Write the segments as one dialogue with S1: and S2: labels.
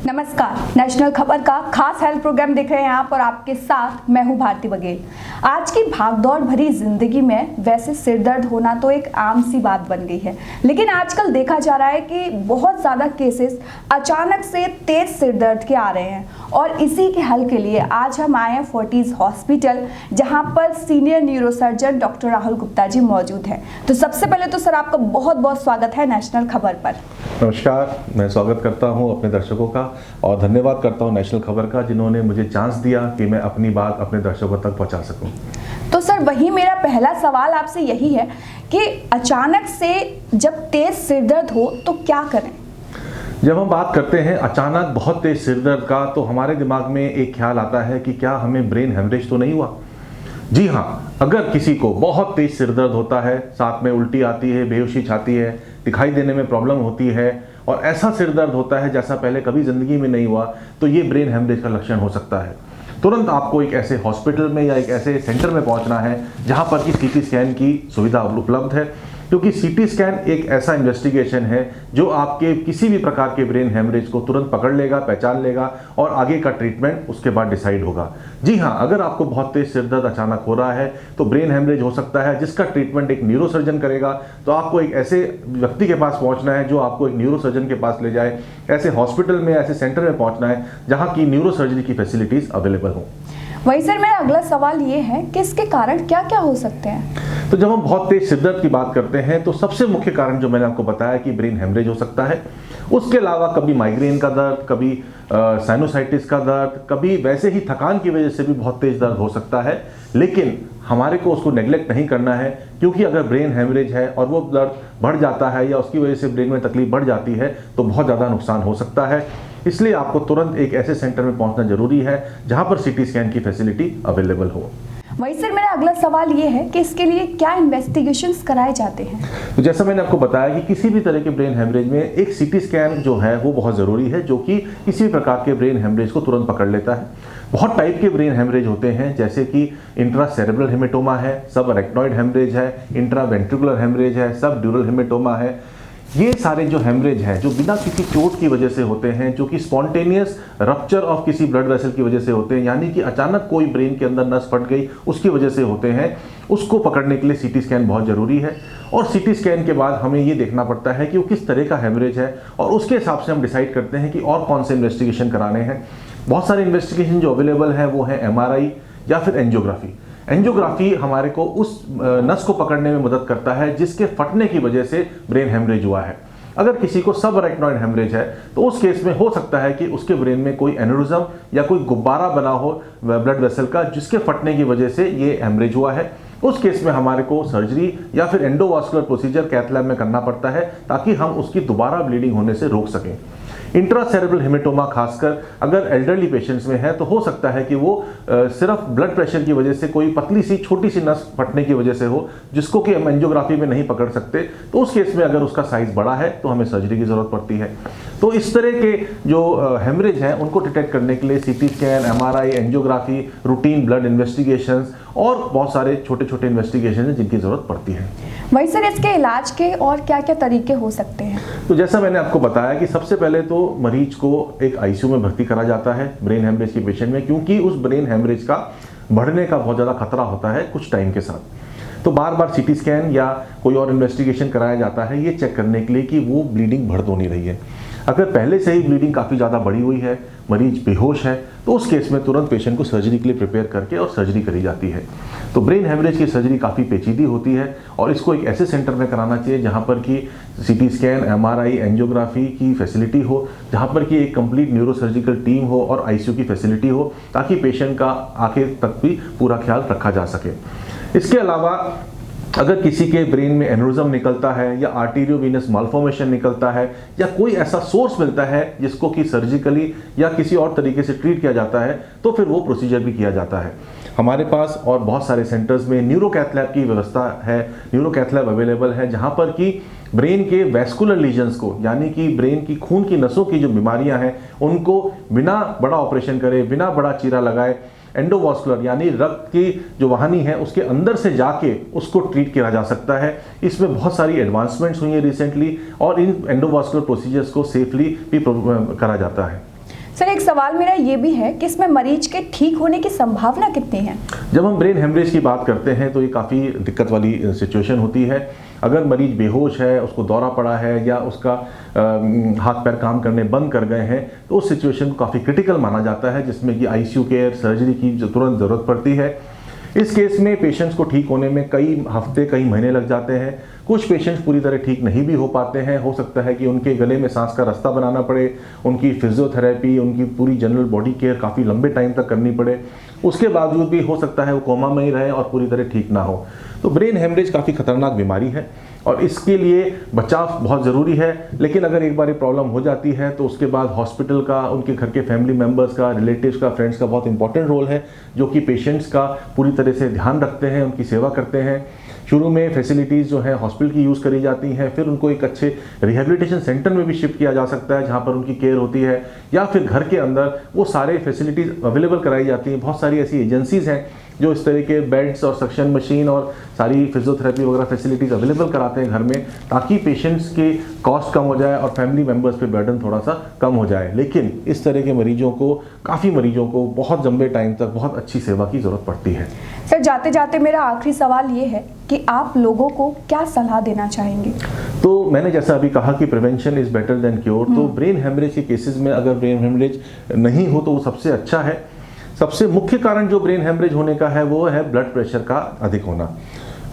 S1: नमस्कार, नेशनल खबर का खास हेल्थ प्रोग्राम देख रहे हैं आप और आपके साथ मैं हूं भारती बघेल। आज की भागदौड़ भरी जिंदगी में वैसे सिर दर्द होना तो एक आम सी बात बन गई है, लेकिन आजकल देखा जा रहा है कि बहुत ज़्यादा केसेस अचानक से तेज सिर दर्द के आ रहे हैं और इसी के हल के लिए आज हम आए हैं फोर्टिस हॉस्पिटल, जहां पर senior neurosurgeon doctor Rahul Gupta ji मौजूद हैं। तो सबसे पहले तो सर आपका बहुत बहुत स्वागत है नेशनल खबर पर।
S2: नमस्कार, मैं स्वागत करता हूं अपने दर्शकों का और धन्यवाद करता हूं नेशनल खबर का, जिन्होंने मुझे चांस दिया कि मैं अपनी बात अपने दर्शकों तक पहुंचा सकूं।
S1: तो सर वही मेरा पहला सवाल आपसे यही है कि अचानक से जब तेज सिर दर्द हो तो क्या करें?
S2: जब हम बात करते हैं अचानक बहुत तेज सिर दर्द का, तो हमारे दिमाग में एक ख्याल आता है कि क्या हमें ब्रेन हेमरेज तो नहीं हुआ। जी हाँ, अगर किसी को बहुत तेज सिर दर्द होता है, साथ में उल्टी आती है, बेहोशी छाती है, दिखाई देने में प्रॉब्लम होती है और ऐसा सिर दर्द होता है जैसा पहले कभी जिंदगी में नहीं हुआ, तो ये ब्रेन हेमरेज का लक्षण हो सकता है। तुरंत आपको एक ऐसे हॉस्पिटल में या एक ऐसे सेंटर में पहुंचना है जहां पर कि सीटी स्कैन की सुविधा उपलब्ध है, क्योंकि सीटी स्कैन एक ऐसा इन्वेस्टिगेशन है जो आपके किसी भी प्रकार के ब्रेन हेमरेज को तुरंत पकड़ लेगा, पहचान लेगा और आगे का ट्रीटमेंट उसके बाद डिसाइड होगा। जी हाँ, अगर आपको बहुत तेज सिर दर्द अचानक हो रहा है तो ब्रेन हेमरेज हो सकता है, जिसका ट्रीटमेंट एक न्यूरोसर्जन करेगा। तो आपको एक ऐसे व्यक्ति के पास पहुंचना है जो आपको एक न्यूरोसर्जन के पास ले जाए, ऐसे हॉस्पिटल में, ऐसे सेंटर में पहुंचना है जहाँ की न्यूरोसर्जरी की फैसिलिटीज अवेलेबल हो।
S1: वही सर मेरा अगला सवाल ये है कि इसके कारण क्या क्या हो सकते हैं?
S2: तो जब हम बहुत तेज सिर दर्द की बात करते हैं तो सबसे मुख्य कारण जो मैंने आपको बताया कि ब्रेन हेमरेज हो सकता है। उसके अलावा कभी माइग्रेन का दर्द, कभी साइनोसाइटिस का दर्द, कभी वैसे ही थकान की वजह से भी बहुत तेज दर्द हो सकता है। लेकिन हमारे को उसको नेग्लेक्ट नहीं करना है, क्योंकि अगर ब्रेन हेमरेज है और वो दर्द बढ़ जाता है या उसकी वजह से ब्रेन में तकलीफ बढ़ जाती है तो बहुत ज़्यादा नुकसान हो सकता है। इसलिए आपको तुरंत एक ऐसे सेंटर में पहुंचना जरूरी है जहां पर सीटी स्कैन की फैसिलिटी अवेलेबल हो।
S1: वही सर मेरा अगला सवाल ये है कि इसके लिए क्या इन्वेस्टिगेशंस कराए जाते हैं?
S2: तो जैसा मैंने आपको बताया कि किसी भी तरह के ब्रेन हेमरेज में एक सीटी स्कैन जो है वो बहुत ज़रूरी है, जो कि किसी भी प्रकार के ब्रेन हेमरेज को तुरंत पकड़ लेता है। बहुत टाइप के ब्रेन हेमरेज होते हैं, जैसे कि इंट्रासेरेब्रल हेमेटोमा है, सब अरेक्नॉइड हेमरेज है, इंट्रावेंट्रिकुलर हेमरेज है, सब ड्यूरल हेमेटोमा है। ये सारे जो हेमरेज हैं जो बिना किसी चोट की वजह से होते हैं, जो कि स्पॉन्टेनियस रप्चर ऑफ किसी ब्लड वेसल की वजह से होते हैं, यानी कि अचानक कोई ब्रेन के अंदर नस फट गई उसकी वजह से होते हैं, उसको पकड़ने के लिए सीटी स्कैन बहुत ज़रूरी है। और सीटी स्कैन के बाद हमें ये देखना पड़ता है कि वो किस तरह का हेमरेज है और उसके हिसाब से हम डिसाइड करते हैं कि और कौन से इन्वेस्टिगेशन कराने हैं। बहुत सारे इन्वेस्टिगेशन जो अवेलेबल है वो है MRI या फिर एंजियोग्राफी। एंजियोग्राफी हमारे को उस नस को पकड़ने में मदद करता है जिसके फटने की वजह से ब्रेन हेमरेज हुआ है। अगर किसी को सब अरेक्नॉइड हेमरेज है तो उस केस में हो सकता है कि उसके ब्रेन में कोई एन्यूरिज्म या कोई गुब्बारा बना हो ब्लड वेसल का, जिसके फटने की वजह से ये हेमरेज हुआ है। उस केस में हमारे को सर्जरी या फिर एंडोवास्कुलर प्रोसीजर कैथ लैब में करना पड़ता है ताकि हम उसकी दोबारा ब्लीडिंग होने से रोक सकें। इंट्रासेरेब्रल हेमेटोमा खासकर अगर एल्डरली पेशेंट्स में है तो हो सकता है कि वो सिर्फ ब्लड प्रेशर की वजह से कोई पतली सी छोटी सी नस फटने की वजह से हो, जिसको कि हम एंजियोग्राफी में नहीं पकड़ सकते। तो उस केस में अगर उसका साइज बड़ा है तो हमें सर्जरी की जरूरत पड़ती है। तो इस तरह के जो हेमरेज हैं उनको डिटेक्ट करने के लिए CT scan, MRI, angiography, routine blood investigations और बहुत सारे छोटे छोटे इन्वेस्टिगेशन हैं जिनकी जरूरत पड़ती है।
S1: वही सर इसके इलाज के और क्या क्या तरीके हो सकते हैं?
S2: तो जैसा मैंने आपको बताया कि सबसे पहले तो मरीज को एक ICU में भर्ती करा जाता है ब्रेन हेमरेज के पेशेंट में, क्योंकि उस ब्रेन हेमरेज का बढ़ने का बहुत ज़्यादा खतरा होता है कुछ टाइम के साथ। तो बार बार सीटी स्कैन या कोई और इन्वेस्टिगेशन कराया जाता है ये चेक करने के लिए कि वो ब्लीडिंग बढ़ तो नहीं रही है। अगर पहले से ही ब्लीडिंग काफ़ी ज़्यादा बढ़ी हुई है, मरीज बेहोश है, तो उस केस में तुरंत पेशेंट को सर्जरी के लिए प्रिपेयर करके और सर्जरी करी जाती है। तो ब्रेन हेमरेज की सर्जरी काफ़ी पेचीदी होती है और इसको एक ऐसे सेंटर में कराना चाहिए जहां पर कि सीटी स्कैन, MRI, एंजियोग्राफी की फैसिलिटी हो, जहां पर कि एक कंप्लीट न्यूरोसर्जिकल टीम हो और ICU की फैसिलिटी हो, ताकि पेशेंट का आखिर तक भी पूरा ख्याल रखा जा सके। इसके अलावा अगर किसी के ब्रेन में एन्यूरिज्म निकलता है या आर्टेरियोवेनस मालफॉर्मेशन निकलता है या कोई ऐसा सोर्स मिलता है जिसको कि सर्जिकली या किसी और तरीके से ट्रीट किया जाता है तो फिर वो प्रोसीजर भी किया जाता है। हमारे पास और बहुत सारे सेंटर्स में न्यूरो कैथ लैब की व्यवस्था है, न्यूरो कैथ लैब अवेलेबल है, जहाँ पर कि ब्रेन के वैस्कुलर लीजन्स को, यानी कि ब्रेन की खून की नसों की जो बीमारियां हैं उनको बिना बड़ा ऑपरेशन करे, बिना बड़ा चीरा लगाए, एंडोवास्कुलर यानी रक्त की जो वाहिनी है उसके अंदर से जाके उसको ट्रीट किया जा सकता है। इसमें बहुत सारी एडवांसमेंट्स हुई हैं रिसेंटली और इन एंडोवास्कुलर प्रोसीजर्स को सेफली भी करा जाता है।
S1: सर एक सवाल मेरा ये भी है कि इसमें मरीज के ठीक होने की संभावना कितनी है?
S2: जब हम ब्रेन हेमरेज की बात करते हैं तो ये काफ़ी दिक्कत वाली सिचुएशन होती है। अगर मरीज बेहोश है, उसको दौरा पड़ा है या उसका हाथ पैर काम करने बंद कर गए हैं तो उस सिचुएशन को काफ़ी क्रिटिकल माना जाता है, जिसमें कि आईसीयू केयर, सर्जरी की तुरंत ज़रूरत पड़ती है। इस केस में पेशेंट्स को ठीक होने में कई हफ्ते, कई महीने लग जाते हैं। कुछ पेशेंट्स पूरी तरह ठीक नहीं भी हो पाते हैं। हो सकता है कि उनके गले में सांस का रास्ता बनाना पड़े, उनकी फिजियोथेरेपी, उनकी पूरी जनरल बॉडी केयर काफ़ी लंबे टाइम तक करनी पड़े। उसके बावजूद भी हो सकता है वो कोमा में ही रहे और पूरी तरह ठीक ना हो। तो ब्रेन हेमरेज काफ़ी खतरनाक बीमारी है और इसके लिए बचाव बहुत ज़रूरी है। लेकिन अगर एक बार ये प्रॉब्लम हो जाती है तो उसके बाद हॉस्पिटल का, उनके घर के फैमिली मेम्बर्स का, रिलेटिव्स का, फ्रेंड्स का बहुत इंपॉर्टेंट रोल है, जो कि पेशेंट्स का पूरी तरह से ध्यान रखते हैं, उनकी सेवा करते हैं। शुरू में फैसिलिटीज़ जो है हॉस्पिटल की यूज़ करी जाती हैं, फिर उनको एक अच्छे रिहेबिलिटेशन सेंटर में भी शिफ्ट किया जा सकता है जहाँ पर उनकी केयर होती है, या फिर घर के अंदर वो सारे फैसिलिटीज़ अवेलेबल कराई जाती हैं। बहुत सारी ऐसी एजेंसीज़ हैं जो इस तरह के बेड्स और सक्शन मशीन और सारी फिजियोथेरेपी वगैरह फैसिलिटीज़ अवेलेबल कराते हैं घर में, ताकि पेशेंट्स के कॉस्ट कम हो जाए और फैमिली मेम्बर्स पे बर्डन थोड़ा सा कम हो जाए। लेकिन इस तरह के मरीजों को, काफ़ी मरीजों को बहुत लंबे टाइम तक बहुत अच्छी सेवा की ज़रूरत पड़ती है।
S1: सर जाते जाते मेरा आखिरी सवाल ये है कि आप लोगों को क्या सलाह देना चाहेंगे?
S2: तो मैंने जैसा अभी कहा कि prevention is better than cure. तो ब्रेन हेमरेज के केसेस में अगर ब्रेन हेमरेज नहीं हो तो वो सबसे अच्छा है। सबसे मुख्य कारण जो ब्रेन हेमरेज होने का है वो है ब्लड प्रेशर का अधिक होना।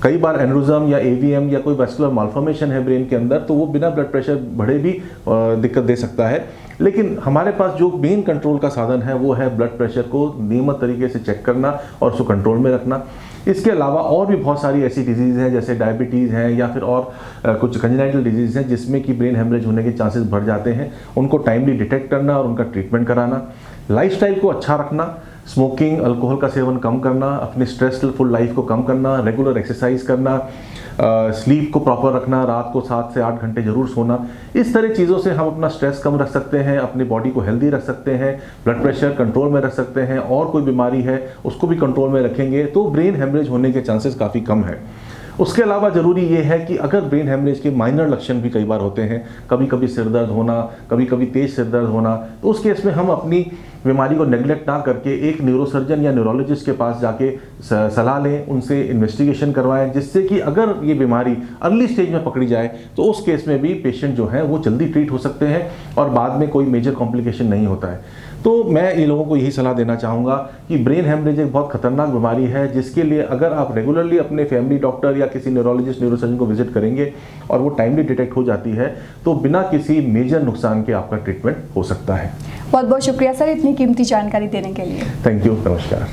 S2: कई बार एनोरिज्म या एवीएम या कोई वैस्कुलर माल्फॉर्मेशन है ब्रेन के अंदर, तो वो बिना ब्लड प्रेशर बढ़े भी दिक्कत दे सकता है। लेकिन हमारे पास जो मेन कंट्रोल का साधन है वो है ब्लड प्रेशर को नियमित तरीके से चेक करना और उसको कंट्रोल में रखना। इसके अलावा और भी बहुत सारी ऐसी डिजीज़ हैं जैसे डायबिटीज़ हैं या फिर और कुछ कंजेनाइटल डिजीज़ हैं जिसमें कि ब्रेन हेमरेज होने के चांसेस बढ़ जाते हैं। उनको टाइमली डिटेक्ट करना और उनका ट्रीटमेंट कराना, लाइफस्टाइल को अच्छा रखना, स्मोकिंग, अल्कोहल का सेवन कम करना, अपनी स्ट्रेसफुल लाइफ को कम करना, रेगुलर एक्सरसाइज करना, स्लीप को प्रॉपर रखना, रात को 7 से 8 घंटे जरूर सोना। इस तरह चीज़ों से हम अपना स्ट्रेस कम रख सकते हैं, अपनी बॉडी को हेल्दी रख सकते हैं, ब्लड प्रेशर कंट्रोल में रख सकते हैं, और कोई बीमारी है उसको भी कंट्रोल में रखेंगे तो ब्रेन हेमरेज होने के चांसेस काफ़ी कम है। उसके अलावा ज़रूरी ये है कि अगर ब्रेन हेमरेज के माइनर लक्षण भी कई बार होते हैं, कभी कभी सिर दर्द होना, कभी कभी तेज सिर दर्द होना, तो उस केस में हम अपनी बीमारी को नेग्लेक्ट ना करके एक न्यूरोसर्जन या न्यूरोलॉजिस्ट के पास जाके सलाह लें, उनसे इन्वेस्टिगेशन करवाएं, जिससे कि अगर ये बीमारी अर्ली स्टेज में पकड़ी जाए तो उस केस में भी पेशेंट जो है वो जल्दी ट्रीट हो सकते हैं और बाद में कोई मेजर कॉम्प्लिकेशन नहीं होता है। तो मैं ये लोगों को यही सलाह देना चाहूँगा कि ब्रेन हेमरेज एक बहुत खतरनाक बीमारी है, जिसके लिए अगर आप रेगुलरली अपने फैमिली डॉक्टर या किसी न्यूरोलॉजिस्ट, न्यूरोसर्जन को विजिट करेंगे और वो टाइमली डिटेक्ट हो जाती है तो बिना किसी मेजर नुकसान के आपका ट्रीटमेंट हो सकता है।
S1: बहुत बहुत शुक्रिया सर इतनी कीमती जानकारी देने के लिए।
S2: थैंक यू, नमस्कार।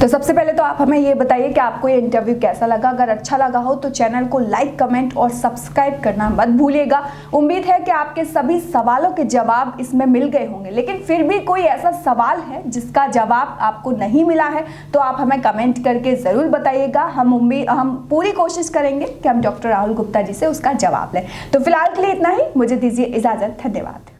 S1: तो सबसे पहले तो आप हमें ये बताइए कि आपको ये इंटरव्यू कैसा लगा। अगर अच्छा लगा हो तो चैनल को लाइक, कमेंट और सब्सक्राइब करना मत भूलिएगा। उम्मीद है कि आपके सभी सवालों के जवाब इसमें मिल गए होंगे, लेकिन फिर भी कोई ऐसा सवाल है जिसका जवाब आपको नहीं मिला है तो आप हमें कमेंट करके ज़रूर बताइएगा। हम पूरी कोशिश करेंगे कि हम डॉक्टर राहुल गुप्ता जी से उसका जवाब लें। तो फिलहाल के लिए इतना ही, मुझे दीजिए इजाज़त। धन्यवाद।